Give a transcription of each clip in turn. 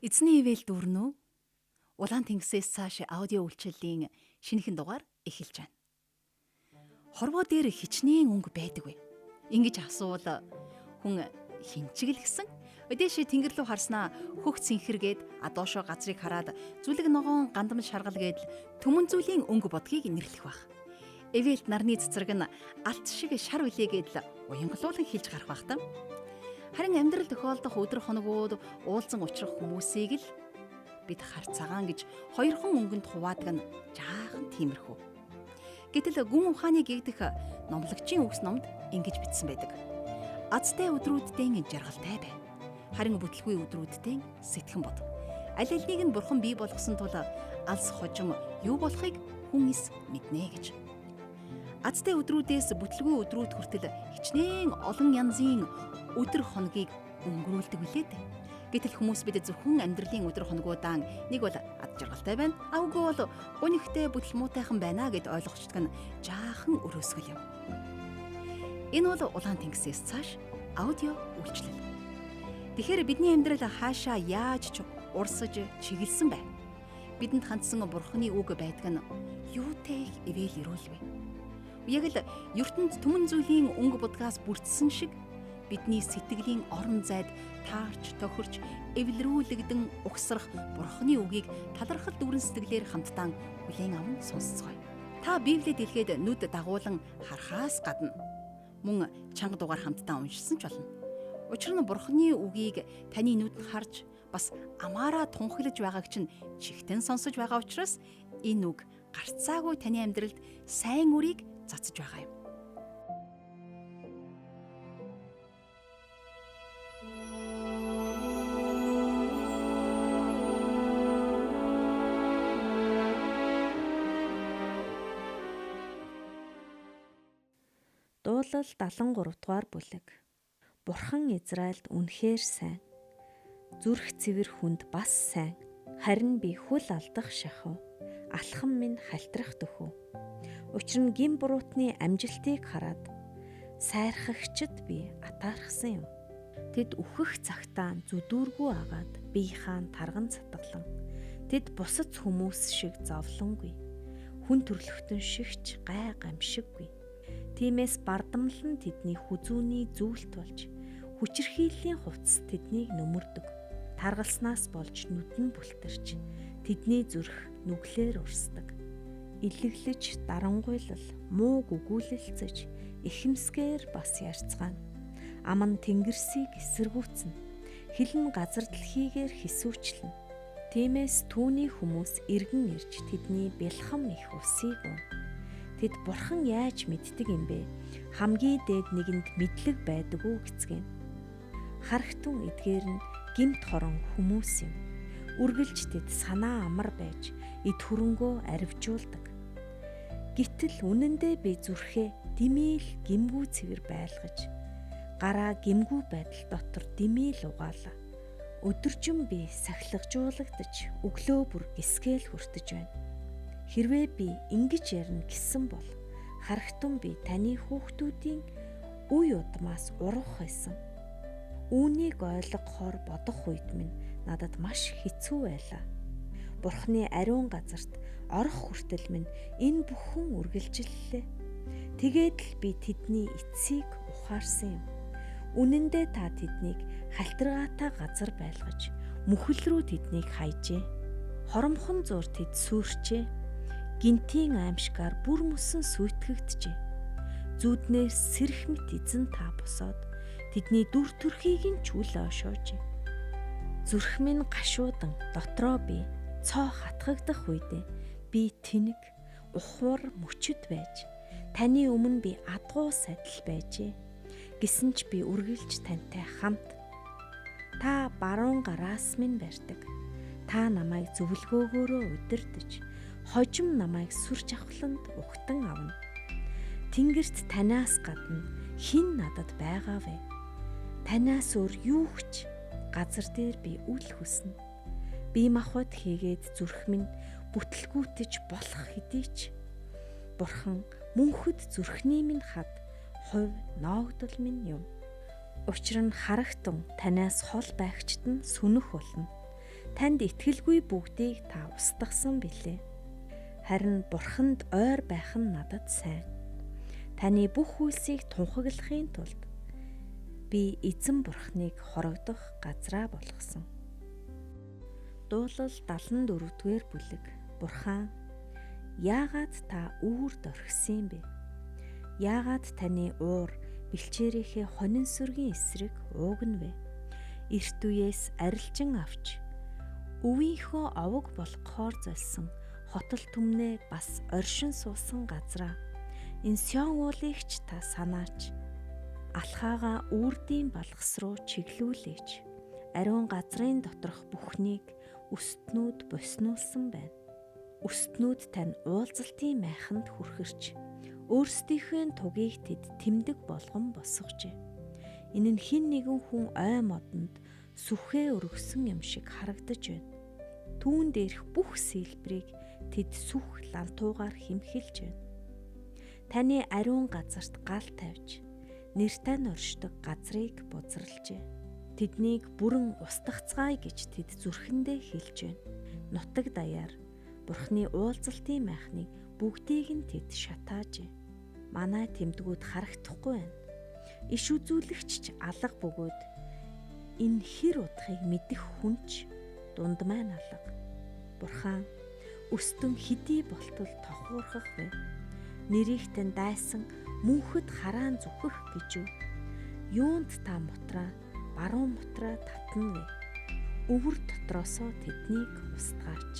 Эзний ивэл дүүрнүү. Улаан тэнгисээс цааш аудио үйлчиллийн шинэхэн дугаар эхэлж байна. Хорвоо дээр хичнээн өнгө байдаггүй. Ингэж асуувал хүн хинчгэл гисэн өдөөшөө тэнгэр рүү харснаа хөх цэнхэргээд доошоо газрыг хараад зүлэг ногоон гандам шаргалгээд түмэн зүйлийн өнгө бодгийг нэрлэх баг. Эвэлт нарны цэцэрэг нь алт шиг шар үлээгээд л уянгалуулан хилж гарах баг та. Харин амьдрал тохиолдох өдөр хоногуд уулзан учрах хүмүүсийг л бид хар цагаан гэж хоёрхон өнгөнд хуваадаг нь жаахан тиймэрхүү. Гэтэл гүн ухааны гэгдэх номлогчийн үгс номд ингэж бичсэн байдаг. Азтай өдрүүддээ жаргалтай бай. Харин бүтлгүй өдрүүддээ сэтгэн бод. Аль алийг нь бурхан бий болгосон тул алс хожим юу болохыг хүн эс мэднэ гэж. Азтай өдрүүдээс бүтлгүй өдрүүд хүртэл хичнээн олон янзын өдөр хоногийг өнгөрүүлдэг үлээд. Гэтэл хүмүүс бид зөвхөн амьдралын өдөр хоногудаа нэг бол ад жаргалтай байна. Үгүй бол гунигтэй бүтэл муутайхан байна гэд ойлгочдөг нь жаахан өрөөсгөл юм. Энэ бол улаан тэнгисээс цааш аудио үйлчлэл. Тэгэхээр бидний амьдрал хаашаа яаж ч урсаж чиглэсэн бай. Бидэнд хандсан бурханы үг байдаг нь юутэй ивэл ирүүлвэ. Яг л ертөнд түмэн зүйлийн өнгө будгаас бүрдсэн шиг бидний сэтгэлийн орон зайд таарч тохирч эвлэрүүлэгдэн угсрах бурханы үгийг талархал дүүрэн сэтгэлээр хамтдаа хүлээн аван сонсцгоё. Та Библийг дэлгээд нүд дагуулan харахаас гадна мөн чанга дугаар хамтдаа уншсан ч болно. Учир нь бурханы үгийг таны нүд нь харж бас амаараа тунхаглаж байгааг чинь чихтэн сонсож байгаа учраас энэ үг гарцаагүй таны амьдралд сайн үрийг цацж байгаа юм. Дуулал 73 дугаар бүлэг. Бурхан Израильд үнэхээр сайн. Зүрх цэвэр хүнд бас сайн. Харин би хүл алдах шахав. Алхам минь халтрах дөхөв. Учир нь гин буруутны амжилтыг хараад сайрхагчд би атаархсан юм. Тэд үхэх цагтаа зүдүүргүй агаад биеийн тарган цатгалан. Тэд бусад хүмүүс шиг зовлонгүй. Хүн төрлөختөн шигч гай гамшиггүй. Тиймээс бардамлан тэдний хүзүүний зүйлт болж хүчирхийллийн хувцас тэднийг нөмөрдөг. Таргалснаас болж нүдэн бүлтэрч тэдний зүрх нүглээр урсдаг. Илэглэж дарангуйлал муу гүгүүлэлцэж ихэмсгээр бас ярьцгаана. Аман тэнгэрсийг эсэргүүцнэ. Хилэн газар дэлхийгээр хисүүчлэн. Тиймээс түүний хүмүүс эргэн ирж тэдний бэлхам их усыг уув. Тэд бурхан яаж мэддэг юм бэ? Хамгийн дээд нэгэнд мэдлэг байдаг уу гэцгэн. Харагтун эдгээр нь гимт хорон хүмүүс юм. Үргэлж тэд санаа амар байж эд хөрөнгөө арвижуулдаг. Гэтэл үнэндээ би зүрхээ димийл гимгүү цэвэр байлгаж гараа гимгүү байдал дотор димийл угаалаа. Өдөржин би сахилгажуулагдаж өглөө бүр гисгээл хүртэж байна. Хэрвээ би ингэж ярина гэсэн бол харагтун би таны хүүхдүүдийн үе удмаас урах байсан. Үүнийг ойлгохоор бодох үед минь надад маш хэцүү байлаа. Бурхны ариун газарт орох хүртэл минь энэ бүхэн үргэлжиллээ. Тэгээд л би тэдний эцсийг ухаарсан юм. Үнэндээ та тэднийг халтргаатай газар байлгаж мүхэл рүү тэднийг хайжээ. Хоромхон зур тэд сүрчээ. Гинтийн аимшгаар бүр мөсөн сүйтгэгдэжээ. Зүуднээс сэрх мэт эзэн та босоод тэдний дүр төрхийг нь чүлээ ошоожээ. Зүрх минь гашуудан дотроо би цоо хатгагдах үедээ би тэнэг ухвар мөчөд байж таны өмнө би адгуу садил байжээ. Гэсэн ч би үргэлж тантай хамт. Та баруун гараас минь барьдаг. Та намайг зөвлгөөгөөрөө удирдах. Хожим намайг сүр жавхланд ухтан авна. Тэнгэрт танаас гадна хэн надад байгаа вэ? Танаас өөр юу ч газар дээр би үл хүснэ. Би махбод хийгээд зүрх минь бүтлгүүтэж болох хэдий ч Бурхан мөнхөд зүрхний минь хад хувь ноогдол минь юм. Учир нь харагтун танаас хол байгчт нь сүнэх болно. Танд итгэлгүй бүгдийг та устгасан билээ. Харин Бурханд ойр байх нь надад сайн. Таны бүх үйлсийг тунхаглахын тулд би эзэн Бурхныг хорогдох газраа болгосон. Дуулал 74-р бүлэг. Бурхан, яагаад та үүрд орхисон бэ? Яагаад таны уур бэлчээрийнхээ хонин сүргийн эсрэг уугна вэ? Эрт үеэс арилжин авч өвийнхөө овог болгохоор золсон хотол түмнээ бас оршин суусан газраа энэ Сион уулыгч та санаач. Алхаага үрдийн балгас руу чиглүүлээч. Ариун газрын доторх бүхнийг өстнүүд боснуулсан байна. Өстнүүд тань уулзалтын майханд хүрхэрч өөрсдийнхөө тугийг тэд тэмдэг болгон босгожээ. Энэ нь хэн нэгэн хүн ой модонд сүхээ өргөсөн юм шиг харагдаж байна. Түүн дээрх бүх сэлбэрийг тэд сүх лантуугаар хэмхэлж байна. Таны ариун газарт гал тавьж нэртэй оршдог газрыг бузралжээ. Тэднийг бүрэн устгацгаая гэж тэд зүрхэндээ хэлж байна. Нутаг даяар Бурхны уулзалтын майхныг бүгдийг нь тэд шатаажээ. Манай тэмдгүүд харагдахгүй байна. Иш үзүүлэгч ч алга бөгөөд энэ хэр удахыг мэдэх хүнч дунд маань алга. Бурхан, өстөн хэдий болтол тохуурхах вэ? Нэрийхтэн дайсан мөнхөд хараан зүхэх гэж юу? Юунд та мутраа, баруун мутраа татна вэ? Өвөр дотроосоо тэднийг устгаач.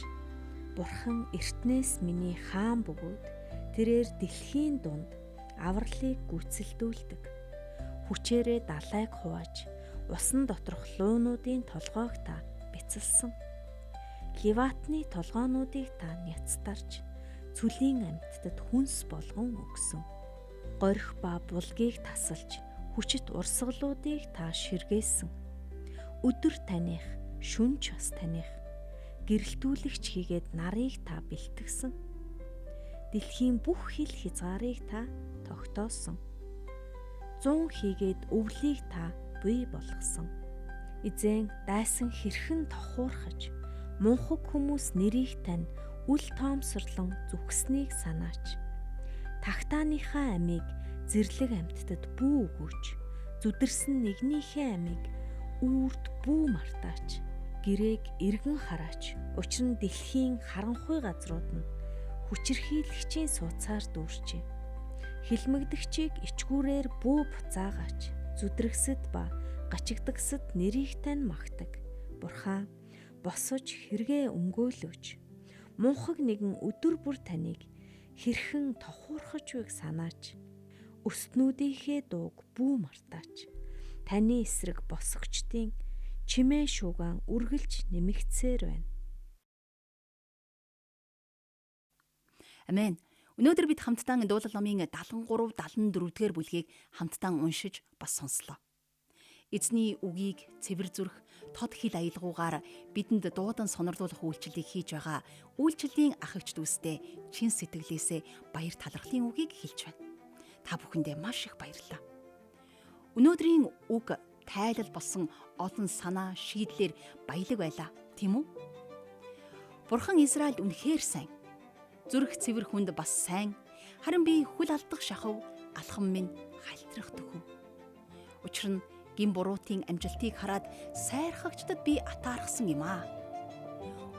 Бурхан эртнээс миний хаан бөгөөд тэрээр дэлхийн дунд авралыг гүйцэлдүүлдэг. Хүчээрээ далайг хувааж, усан доторх луунуудын толгойг та бяцалсан. Леватны толгоонуудыг та няцтарч, цүлийн амьтдад хүнс болгон өгсөн. Горих ба булгийг тасалж, хүчит урсгалуудыг та ширгээсэн. Өдөр таних, шүнж бас таних. Гэрэлтүүлэгч хийгээд нарыг та бэлтгэсэн. Дэлхийн бүх хил хязгаарыг та тогтоосон. 100 хийгээд өвлийг та буй болгосон. Эзэн дайсан хэрхэн тохуурхаж, мунхаг хүмүүс нэрийг тань үл тоомсорлон зүгснийг санаач. Тагтааныхаа амийг зэрлэг амьтдад бүү өгөөч. Зүдэрсэн нэгнийхээ амийг үрд бүү мартаач. Гэрээг эргэн хараач. Учир нь дэлхийн харанхуй газрууд нь хүчирхийлэгчийн сууцаар дүүрчээ. Хилмигдэгчийг ичгүүрээр бүү буцаагаач. Зүдрэгсэд ба гачигдагсад нэрийг тань магтаг. Бурхан, босож хэрэгээ өмгөөлөөч. Мунхаг нэгэн өдөр бүр таныг хэрхэн тохуурхаж байг санаач. Өстнүүдийнхээ дууг бүү мартаач. Таны эсрэг босгочдын чимээ шуугаан үргэлж нэмэгдсээр байна. Амен. Өнөөдөр бид хамтдаа дуулал номын 73-74-р бүлгийг хамтдаа уншиж бас сонслоо. Эзний үгийг цэвэр зүрх, тод хил аялгаугаар бидэнд дуудан сонорлуулах үйлчлэлийг хийж байгаа үйлчлэлийн ах эгч дүүстэй чин сэтгэлээсээ баяр талархлын үгийг хэлж байна. Та бүхэндээ маш их баярлалаа. Өнөөдрийн үг тайлал болсон олон санаа, шийдлэр баялаг байлаа, тийм үү? Бурхан Израильд үнэхээр сайн. Зүрх цэвэр хүнд бас сайн. Харин би хүл алдах шахав, алхам минь хальтрах дөхөв. Учир нь гин буруутын амжилтыг хараад сайрхагчдад би атаархсан юм аа.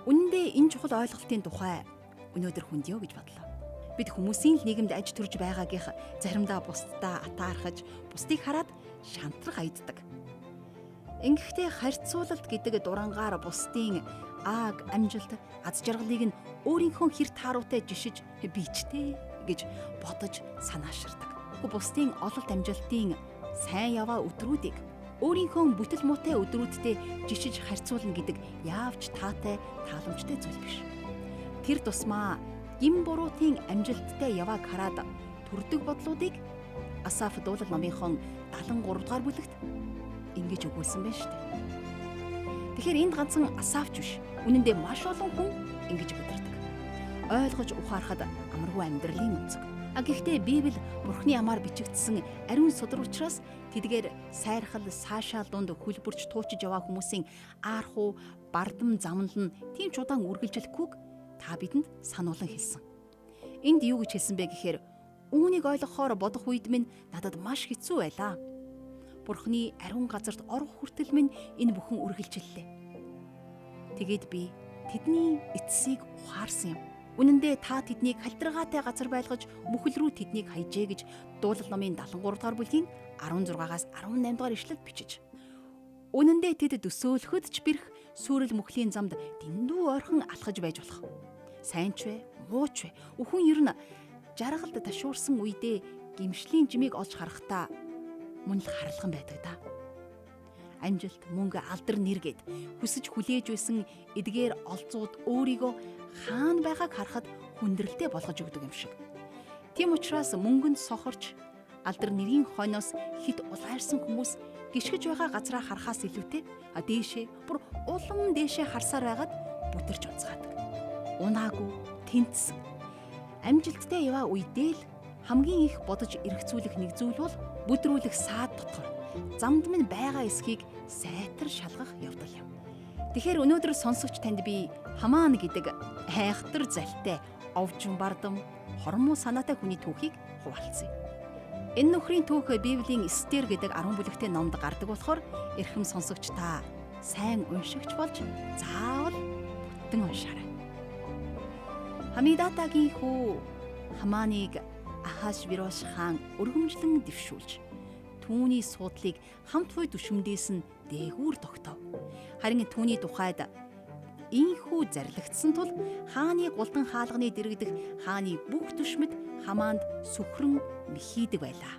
Үнэн дээр энэ чухал ойлголтын тухай өнөөдөр хүндё гэж бодлоо. Бид хүмүүсийн л нийгэмд аж төрж байгаагийнх заримдаа бусдаа атаархаж, бусдыг хараад шантрах аяддаг. Ингэхдээ харьцуулалт гэдэг дурангаар бусдын ааг, амжилт, аз жаргалыг нь өөрийнхөө хэр тааруутай жишиж бичтэй гэж бодож санааширдаг. Бусдын ололт амжилтын сайн яваа өдрүүдийг өөрийнхөө бүтэл муутай өдрүүдтэй жишиж харьцуулна гэдэг яавч таатай, тааламжтай зүйл биш. Тэр тусмаа гин буруутын амжилттай явааг хараад төрдөг бодлуудыг Асаф дуулал номынхон 73 дугаар бүлэгт ингэж өгүүлсэн байна шүү дээ. Тэгэхээр энд ганцхан Асафч биш. Үнэн дээр маш олон хүн ингэж өдөрдөг. Ойлгож ухаарахад амаргүй амьдралын үнцэг. Гэхдээ Библи Бурхны амаар бичигдсэн ариун судар учраас тэдгээр сайрхал, саашаал дунд хөлбөрч туучиж яваа хүмүүсийн аархуу, бардам замнал нь тийм ч удаан үргэлжилэхгүйг та бидэнд сануулan хэлсэн. Энд юу гэж хэлсэн бэ гэхээр үүнийг ойлгохоор бодох үед минь надад маш хэцүү байлаа. Бурхны ариун газарт орох хүртэл минь энэ бүхэн үргэлжиллээ. Тэгээд би тэдний эцсийг ухаарсан юм. Үнэн дээр та тэднийг халдиргаатай газар байлгаж мөхөл рүү тэднийг хайжээ гэж Дуулал номын 73 дугаар бүлгийн 16-аас 18 дугаар ишлэлд бичиж. Үнэн дээр тэд дөсөөлөхөд ч бэрх сүрэл мөхлийн замд дэндүү ойрхон алхаж байж болох. Сайн ч вэ, муу ч вэ, өхөн ер нь жаргалд ташуурсан үедээ гимшлийн жимийг олж харахтаа мөн л харалхан байдаг да. Амжилт, мөнгө, алдар нэргээд хүсэж хүлээж байсан эдгээр олзууд өөрийгөө хаана байгааг харахад хүндрэлтэй болгож өгдөг юм шиг. Тийм учраас мөнгөнд сохорч алдар нэрийн хойноос хит улайрсан хүмүүс гიშгэж байгаа газраа харахаас илүүтэй дээшээ бүр улам дээшээ харсаар байгаад бүдэрч унцгаадаг. Унаагүй, тэнцсэн. Амжилттай яваа үедээ л хамгийн их бодож эргцүүлэх нэг зүйл бол бүдрүүлэх саад дотор замд минь байгаа эсхийг сайтар шалгах явдал юм. Тэгэхээр өнөөдөр сонсогч танд би Хамаан гэдэг хайхтар залтай овжин бардам хормоо санаатай хүний түүхийг хуваалцъя. Энэ нөхрийн түүх Библийн Эстер гэдэг 10 бүлэгтэй номд гардаг болохоор эрхэм сонсогч та сайн уншигч болж заавал бүтэн уншаарай. Хамидатагийн хүү Хамааныг Ахашвирош хаан өргөмжлөн дэвшүүлж түүний суудлыг хамт буй түшмдээс нь дээгүүр тогтов. Харин түүний тухайд инхүү зарлагдсан тул хааны гулдан хаалганы дэрэгдэх хааны бүх түшмэд Хамаанд сүхрэн мэхийдэг байлаа.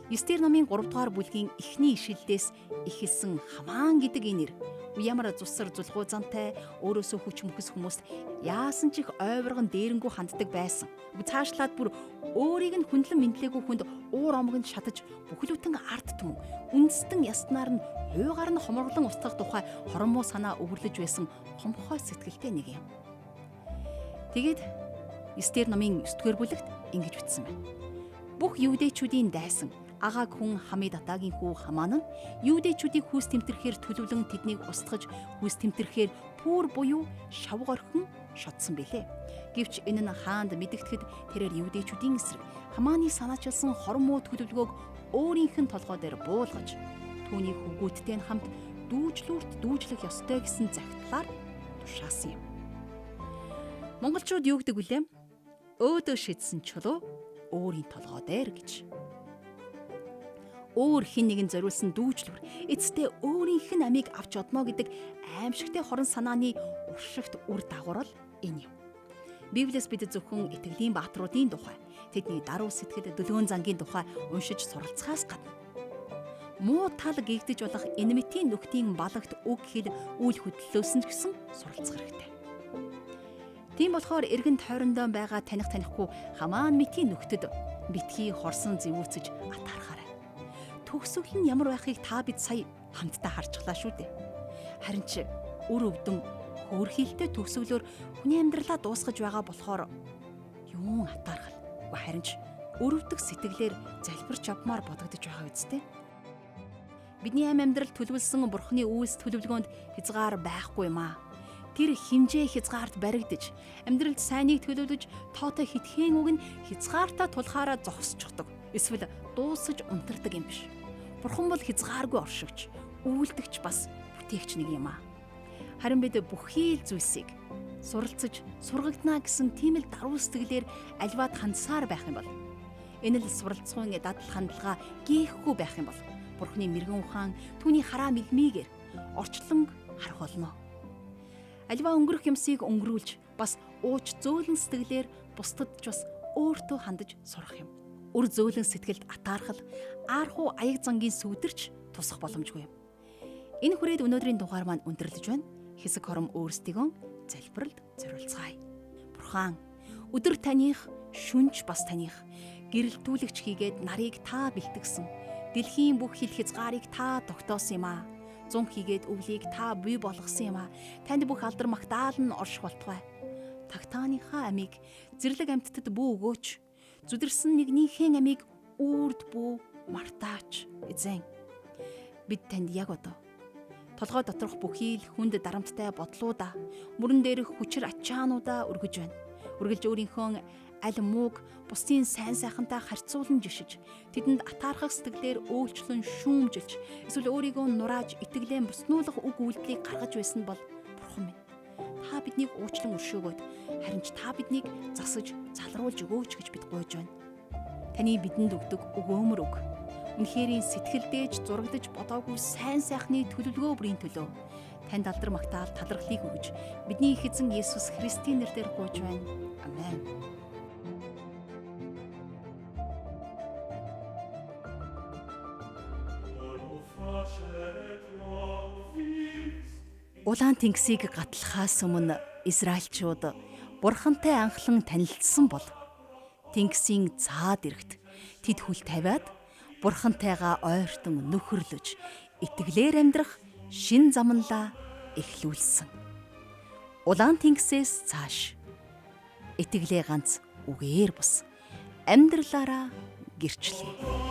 Эстер номын 3 дугаар бүлгийн эхний ишлэлдээс эхэлсэн Хамаан гэдэг энэ нэр ямар зусар зулгуузантай өөрөөсөө хүч мөхс хүмүүст яасан ч их ойвргон дээрэнгүү ханддаг байсан. Цаашлаад бүр өөрийг нь хүндлэн мэдлээгүй хүнд уур омгонд шатаж бүхлбүтэн арт түмэн үндэстэн яснаар нь хуйгаар нь хоморлон устгах тухай хормоо санаа өвөрлөж байсан хомхой сэтгэлтэй нэг юм. Тэгээд Эстер номын 9 дугаар бүлэгт ингэж бичсэн байна. Бүх юудэчүүдийн дайсан агааг хүн Хамидатагийн хүү Хамаан нь юудэчүүдийг хүүс тэмтэрхээр төлөвлөн тэднийг устгаж хүүс тэмтэрхээр пүүр буюу шавг орхин шодсон бэлээ. Гэвч энэ нь хаанд мэдэгдэхэд тэрээр юудэчүүдийн эсрэг Хамааны санаачилсан хормоо төлөвлөгөөг өөрийнх нь толгой дээр буулгаж түүний хөвгүүдтэй хамт дүүжлүүрт дүүжлэх ёстой гэсэн загтлаар тушаасан юм. Монголчууд юу гэдэг вүлээ? Өөдөө шидсэн чулуу өөрийн толгой дээр гэж. Өөр хин нэгэн зориулсан дүүжлүр эцэстээ өөрийнх нь амийг авч одно гэдэг аимшигтэй хорон санааны уршигт үр дагавар л энэ юм. Библиэс бид зөвхөн итгэлийн баатруудын тухай, тэдний даруй сэтгэл дөлөөн зангийн тухай уншиж суралцахаас гадна муу тал гэгдэж болох энэмэтийн нөхдийн балагт үг хэл үйл хөдлөлөөс нь гэсэн суралцах хэрэгтэй. Тийм болохоор эргэн тойрондоо байгаа танихгүй Хамаан мэтийн нөхдөд битгий хорсон зэвүүцэж атаархаарай. Төгсгөл нь ямар байхыг та бид сая хамтдаа харчихлаа шүү дээ. Харин ч үр өвдөн хөөрхилтэй төгсгөлөөр хүний амьдралаа дуусгаж байгаа болохоор юун атаархал. Харин ч өрөвдөх сэтгэлээр залбирч авмаар бодогдож байгаа үсттэй. Бидний амьдрал төлөвлөсөн Бурхны үйлс төлөвлөгөөнд хязгаар байхгүй юм аа. Тэр хэмжээ хязгаарт баригдаж, амьдралд сайныг төлөвлөж, тоотой хитгэн үг нь хязгаартаа тулахаараа зогсчихдог. Эсвэл дуусаж унтардаг юм биш. Бурхан бол хязгааргүй оршигч, үйлдэгч бас бүтээгч нэг юм аа. Харин бид бүхий л зүйлсийг суралцаж, сургагданаа гэсэн тийм л даруй сэтгэлээр альваад хандсаар байх юм бол энэ л суралцгын дадал хандлага гээхгүй байх юм бол Бурхны мэрэгэн ухаан түүний хараа мэлмийгээр орчлон харах болно. Альва өнгөрөх юмсыг өнгөрүүлж бас ууч зөөлөн сэтгэлээр бусдад ч бас өөртөө хандаж сурах юм. Үр зөөлөн сэтгэлд атаархал, аархуу аяг зангийн сүудэрч тусах боломжгүй юм. Энэ хүрээд өнөөдрийн дугаар маань өндөрлөж байна. Хэсэг хором өөрсдийгөө залбиралд зориулцгаая. Бурхан, өдөр таних, шүнж бас таних, гэрэлтүүлэгч хийгээд нарыг та бэлтгэсэн. Дэлхийн бүх хил хязгаарыг та тогтоосон юм аа. Зун хийгээд өвлийг та бий болгосон юм аа. Танд бүх алдар магтаал нь орших болтугай. Тагтааныхаа амийг зэрлэг амьтдад бүү өгөөч. Зүдэрсэн нэгнийхээ амийг үрд бүү мартаач. Эзэн. Бид танд яг одоо Толгой доторх бүхий л хүнд дарамттай бодлуудаа, мөрөн дээрх хүчир ачаануудаа өргөж байна. Үргэлж өөрийнхөө аль мууг бусдын сайн сайхантай харьцуулан жишиж, тэдэнд атаархах сэтгэлээр өөлчлөн шүүмжилж, эсвэл өөрийгөө нурааж итгэлэн буснуулах үг үйлдэлийг гаргаж байсан бол Бурхан минь, та биднийг уучлан өршөөгөөд, харин ч та биднийг засаж, залруулж өгөөч гэж бид гуйж байна. Таны бидэнд өгдөг өгөөмөр үг, үнэхэрийн сэтгэлдээж зурагдаж бодоогүй сайн сайхны төлөвлөгөө бүрийн төлөө танд алдар магтаал талархлыг өгж, бидний их эзэн Есүс Христийн нэрээр гуйж байна. Амен. Улаан тэнгисийг гатлахаас өмнө Израильчууд Бурхантай анхлан танилцсан бол тэнгисийн цаад эрэгт тэд хүл тавиад Бурхантайгаа ойртон нөхөрлөж итгэлээр амьдрах шин замнлаа эхлүүлсэн. Улаан тэнгисээс цааш итгэлээ ганц үгээр бус амьдралаараа гэрчлэе.